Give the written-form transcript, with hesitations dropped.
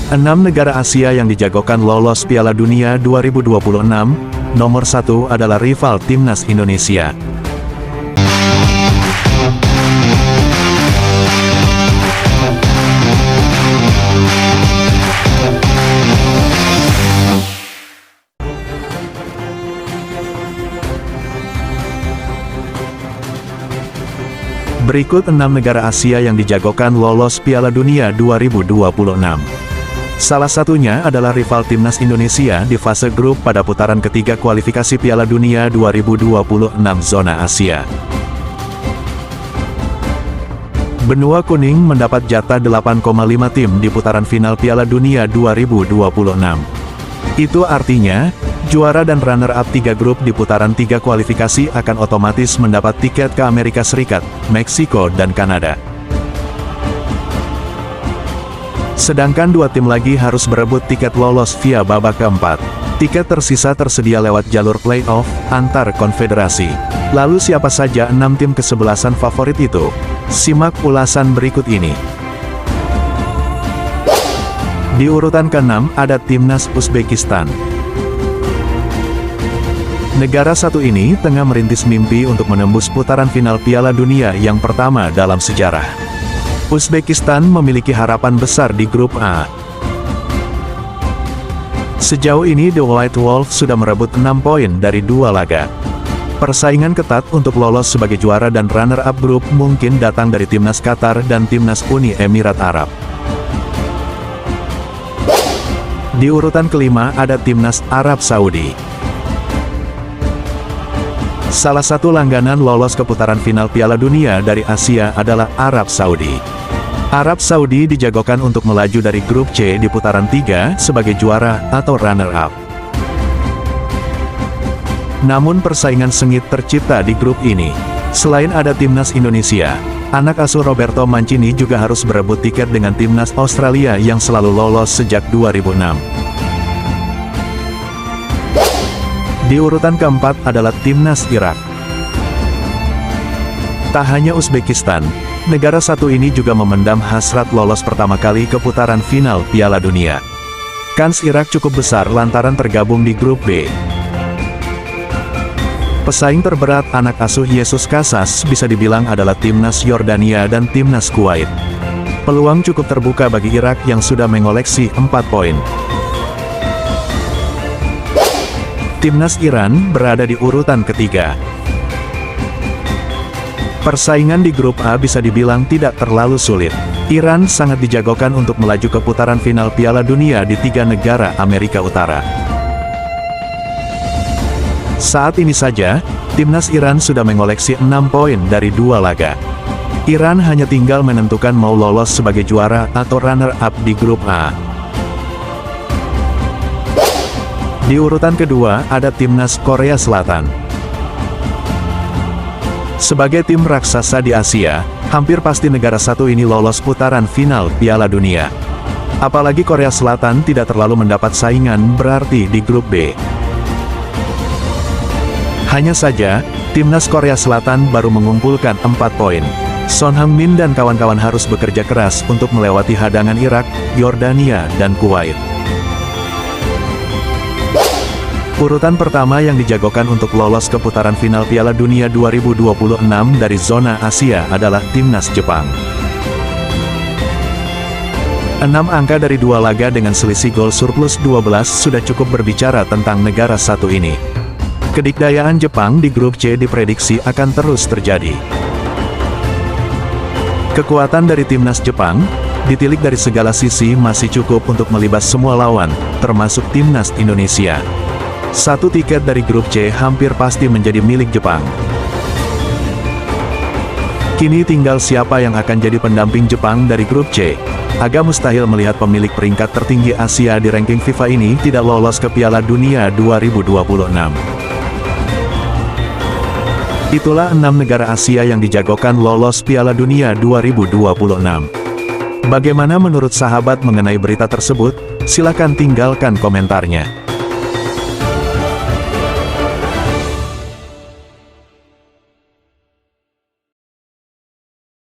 6 negara Asia yang dijagokan lolos Piala Dunia 2026, nomor 1 adalah rival timnas Indonesia. Berikut 6 negara Asia yang dijagokan lolos Piala Dunia 2026. Salah satunya adalah rival timnas Indonesia di fase grup pada putaran ketiga kualifikasi Piala Dunia 2026 zona Asia. Benua kuning mendapat jatah 8,5 tim di putaran final Piala Dunia 2026. Itu artinya, juara dan runner-up 3 grup di putaran 3 kualifikasi akan otomatis mendapat tiket ke Amerika Serikat, Meksiko dan Kanada. Sedangkan 2 tim lagi harus berebut tiket lolos via babak keempat. Tiket tersisa tersedia lewat jalur play-off antar konfederasi. Lalu siapa saja 6 tim kesebelasan favorit itu? Simak ulasan berikut ini. Di urutan ke-6 ada Timnas Uzbekistan. Negara satu ini tengah merintis mimpi untuk menembus putaran final Piala Dunia yang pertama dalam sejarah. Uzbekistan memiliki harapan besar di grup A. Sejauh ini The White Wolf sudah merebut 6 poin dari 2 laga. Persaingan ketat untuk lolos sebagai juara dan runner-up grup mungkin datang dari Timnas Qatar dan Timnas Uni Emirat Arab. Di urutan ke-5 ada Timnas Arab Saudi. Salah satu langganan lolos ke putaran final Piala Dunia dari Asia adalah Arab Saudi. Arab Saudi dijagokan untuk melaju dari grup C di putaran 3 sebagai juara atau runner-up. Namun persaingan sengit tercipta di grup ini. Selain ada Timnas Indonesia, anak asuh Roberto Mancini juga harus berebut tiket dengan Timnas Australia yang selalu lolos sejak 2006. Di urutan keempat adalah Timnas Irak. Tak hanya Uzbekistan, negara satu ini juga memendam hasrat lolos pertama kali ke putaran final Piala Dunia. Kans Irak cukup besar lantaran tergabung di grup B. Pesaing terberat anak asuh Yesus Casas bisa dibilang adalah Timnas Yordania dan Timnas Kuwait. Peluang cukup terbuka bagi Irak yang sudah mengoleksi 4 poin. Timnas Iran berada di urutan ketiga. Persaingan di grup A bisa dibilang tidak terlalu sulit. Iran sangat dijagokan untuk melaju ke putaran final Piala Dunia di 3 negara Amerika Utara. Saat ini saja, Timnas Iran sudah mengoleksi 6 poin dari 2 laga. Iran hanya tinggal menentukan mau lolos sebagai juara atau runner-up di grup A. Di urutan kedua ada Timnas Korea Selatan. Sebagai tim raksasa di Asia, hampir pasti negara satu ini lolos putaran final Piala Dunia. Apalagi Korea Selatan tidak terlalu mendapat saingan berarti di grup B. Hanya saja, Timnas Korea Selatan baru mengumpulkan 4 poin. Son Heung-min dan kawan-kawan harus bekerja keras untuk melewati hadangan Irak, Yordania, dan Kuwait. Urutan pertama yang dijagokan untuk lolos ke putaran final Piala Dunia 2026 dari zona Asia adalah Timnas Jepang. 6 angka dari 2 laga dengan selisih gol surplus 12 sudah cukup berbicara tentang negara satu ini. Kedikdayaan Jepang di grup C diprediksi akan terus terjadi. Kekuatan dari Timnas Jepang, ditilik dari segala sisi masih cukup untuk melibas semua lawan, termasuk Timnas Indonesia. 1 tiket dari grup C hampir pasti menjadi milik Jepang. Kini tinggal siapa yang akan jadi pendamping Jepang dari grup C. Agak mustahil melihat pemilik peringkat tertinggi Asia di ranking FIFA ini tidak lolos ke Piala Dunia 2026. Itulah 6 negara Asia yang dijagokan lolos Piala Dunia 2026. Bagaimana menurut sahabat mengenai berita tersebut? Silakan tinggalkan komentarnya.